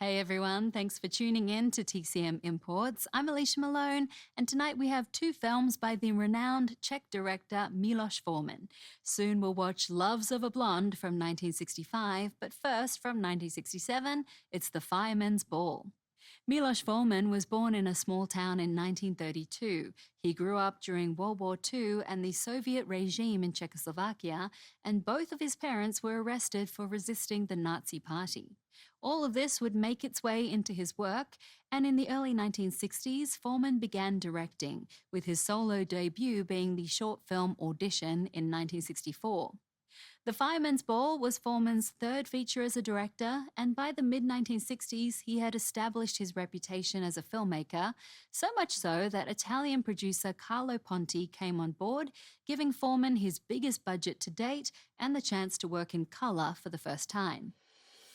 Hey everyone, thanks for tuning in to TCM Imports. I'm Alicia Malone, and tonight we have two films by the renowned Czech director Milos Forman. Soon we'll watch Loves of a Blonde from 1965, but first, from 1967, it's The Firemen's Ball. Milos Forman was born in a small town in 1932. He grew up during World War II and the Soviet regime in Czechoslovakia, and both of his parents were arrested for resisting the Nazi Party. All of this would make its way into his work, and in the early 1960s, Forman began directing, with his solo debut being the short film Audition in 1964. The Firemen's Ball was Forman's third feature as a director, and by the mid-1960s, he had established his reputation as a filmmaker, so much so that Italian producer Carlo Ponti came on board, giving Forman his biggest budget to date and the chance to work in colour for the first time.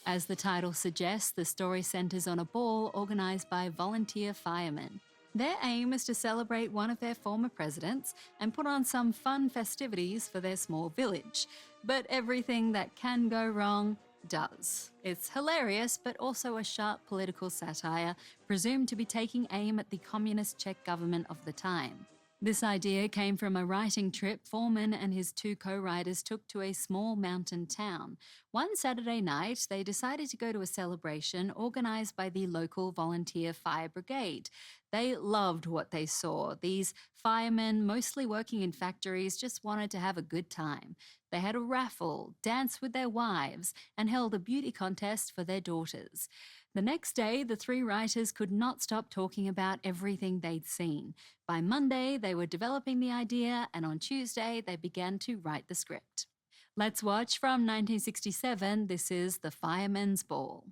As the title suggests, the story centres on a ball organised by volunteer firemen. Their aim is to celebrate one of their former presidents and put on some fun festivities for their small village. But everything that can go wrong does. It's hilarious, but also a sharp political satire, presumed to be taking aim at the communist Czech government of the time. This idea came from a writing trip Forman and his two co-writers took to a small mountain town. One Saturday night, they decided to go to a celebration organised by the local volunteer fire brigade. They loved what they saw. These firemen, mostly working in factories, just wanted to have a good time. They had a raffle, danced with their wives, and held a beauty contest for their daughters. The next day, the three writers could not stop talking about everything they'd seen. By Monday, they were developing the idea, and on Tuesday, they began to write the script. Let's watch from 1967. This is The Firemen's Ball.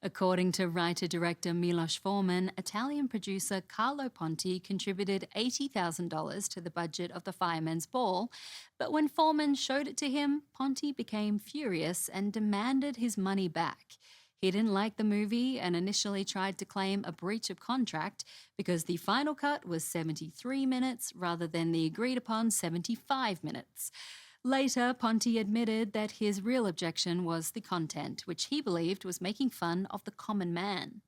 According to writer-director Milos Forman, Italian producer Carlo Ponti contributed $80,000 to the budget of The Firemen's Ball, but when Forman showed it to him, Ponti became furious and demanded his money back. He didn't like the movie and initially tried to claim a breach of contract because the final cut was 73 minutes rather than the agreed-upon 75 minutes. Later, Ponti admitted that his real objection was the content, which he believed was making fun of the common man.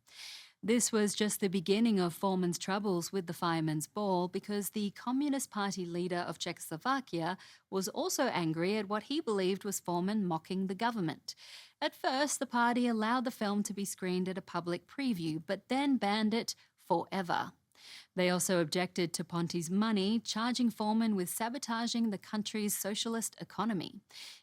This was just the beginning of Forman's troubles with the Firemen's Ball because the Communist Party leader of Czechoslovakia was also angry at what he believed was Forman mocking the government. At first, the party allowed the film to be screened at a public preview, but then banned it forever. They also objected to Ponti's money, charging Forman with sabotaging the country's socialist economy.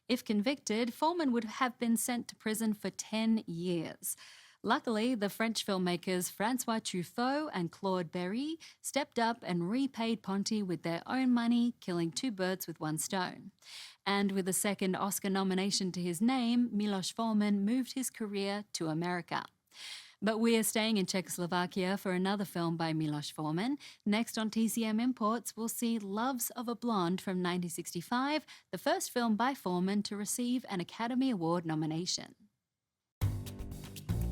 If convicted, Forman would have been sent to prison for 10 years. Luckily, the French filmmakers François Truffaut and Claude Berry stepped up and repaid Ponti with their own money, killing two birds with one stone. And with a second Oscar nomination to his name, Milos Forman moved his career to America. But we are staying in Czechoslovakia for another film by Milos Forman. Next on TCM Imports, we'll see Loves of a Blonde from 1965, the first film by Forman to receive an Academy Award nomination.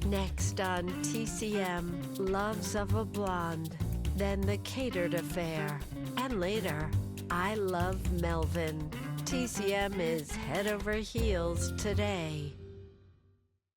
Next on TCM, Loves of a Blonde, then The Catered Affair, and later, I Love Melvin. TCM is head over heels today.